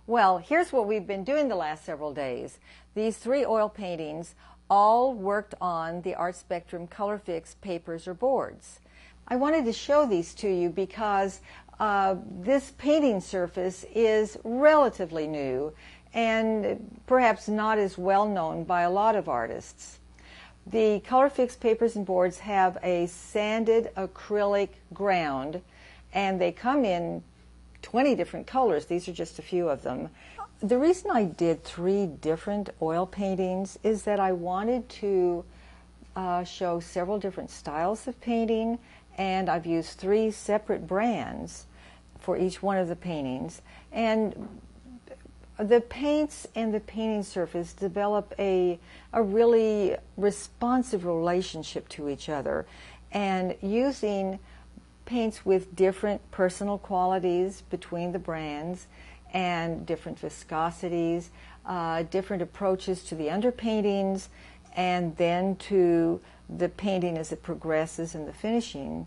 Well, here's what we've been doing the last several days. These 3 oil paintings all worked on the Art Spectrum Colourfix Papers or Boards. I wanted to show these to you because this painting surface is relatively new and perhaps not as well known by a lot of artists. The Colourfix Papers and Boards have a sanded acrylic ground, and they come in 20 different colors. These are just a few of them. The reason I did 3 different oil paintings is that I wanted to show several different styles of painting, and I've used 3 separate brands for each one of the paintings. And the paints and the painting surface develop a really responsive relationship to each other, and using paints with different personal qualities between the brands and different viscosities, different approaches to the underpaintings, and then to the painting as it progresses in the finishing.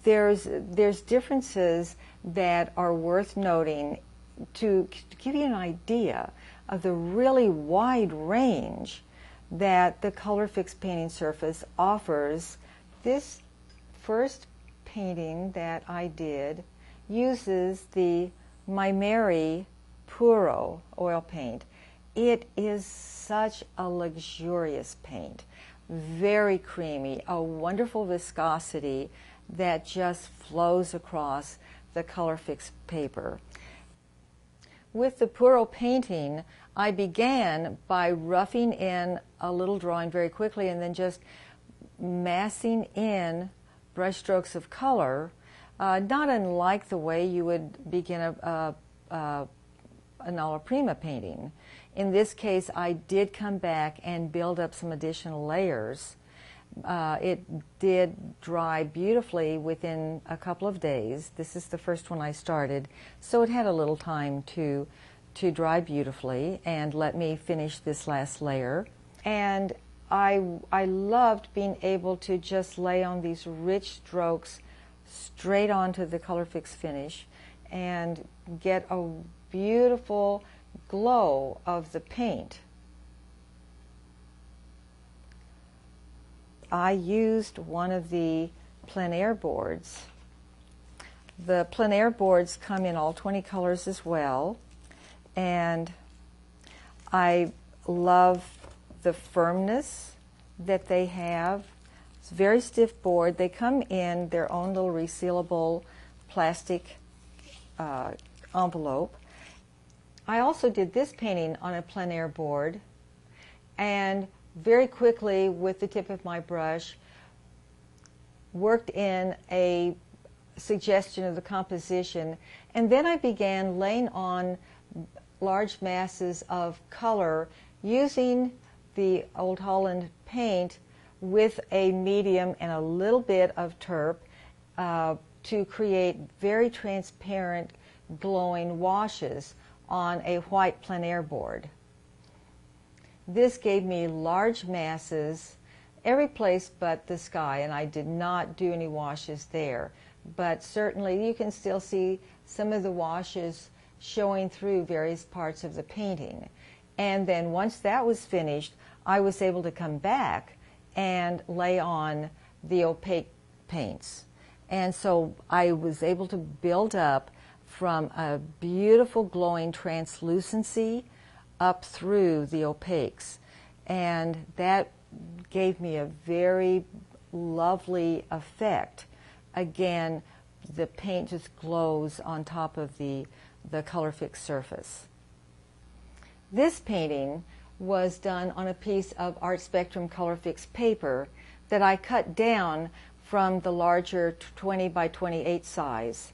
There's differences that are worth noting to give you an idea of the really wide range that the Colourfix painting surface offers. This first painting that I did uses the My Mary Puro oil paint. It is such a luxurious paint, very creamy, a wonderful viscosity that just flows across the Colourfix paper. With the Puro painting, I began by roughing in a little drawing very quickly and then just massing in brush strokes of color, not unlike the way you would begin an alla prima painting. In this case, I did come back and build up some additional layers. It did dry beautifully within a couple of days. This is the first one I started, so it had a little time to dry beautifully and let me finish this last layer. And I loved being able to just lay on these rich strokes straight onto the Colourfix finish and get a beautiful glow of the paint. I used one of the plein air boards. The plein air boards come in all 20 colors as well, and I love the firmness that they have. It's a very stiff board. They come in their own little resealable plastic envelope. I also did this painting on a plein air board, and very quickly with the tip of my brush worked in a suggestion of the composition, and then I began laying on large masses of color using the Old Holland paint with a medium and a little bit of turp to create very transparent glowing washes on a white plein air board. This gave me large masses every place but the sky, and I did not do any washes there. But certainly you can still see some of the washes showing through various parts of the painting. And then once that was finished, I was able to come back and lay on the opaque paints. And so I was able to build up from a beautiful glowing translucency up through the opaques, and that gave me a very lovely effect. Again, the paint just glows on top of the Colourfix surface. This painting was done on a piece of Art Spectrum Colourfix paper that I cut down from the larger 20 by 28 size,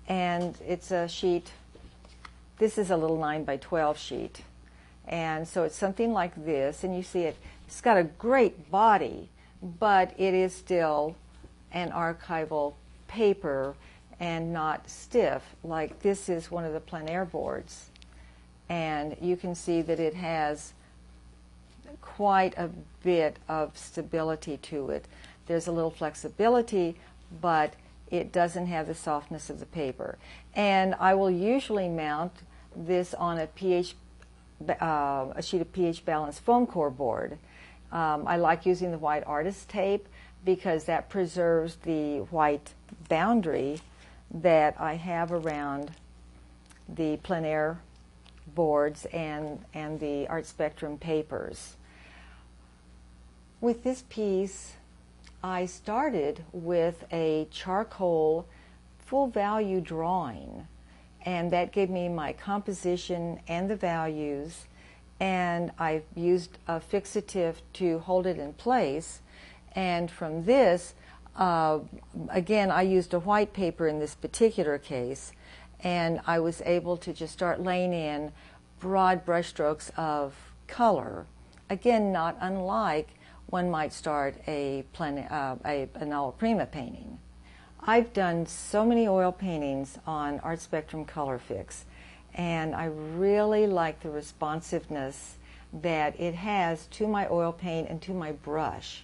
and it's a sheet. This is a little 9 by 12 sheet. And so it's something like this, and you see it's got a great body, but it is still an archival paper and not stiff. Like this is one of the plein air boards, and you can see that it has quite a bit of stability to it. There's a little flexibility, but it doesn't have the softness of the paper. And I will usually mount this on a sheet of pH balanced foam core board. I like using the white artist tape because that preserves the white boundary that I have around the plein air boards and the Art Spectrum papers. With this piece, I started with a charcoal full value drawing, and that gave me my composition and the values, and I used a fixative to hold it in place. And from this, again, I used a white paper in this particular case, and I was able to just start laying in broad brushstrokes of color, again, not unlike one might start an alla prima painting. I've done so many oil paintings on Art Spectrum Colourfix, and I really like the responsiveness that it has to my oil paint and to my brush.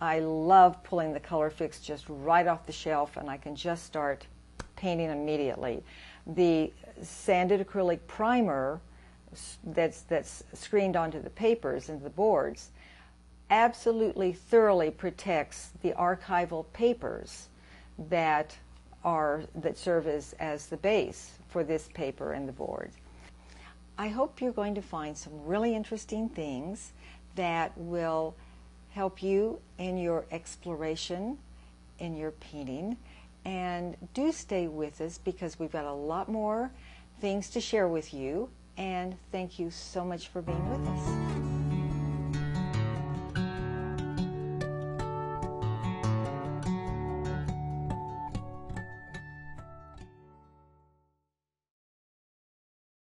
I love pulling the Colourfix just right off the shelf, and I can just start painting immediately. The sanded acrylic primer that's screened onto the papers and the boards absolutely thoroughly protects the archival papers that serve as the base for this paper and the board. I hope you're going to find some really interesting things that will help you in your exploration in your painting. And do stay with us because we've got a lot more things to share with you. And thank you so much for being with us.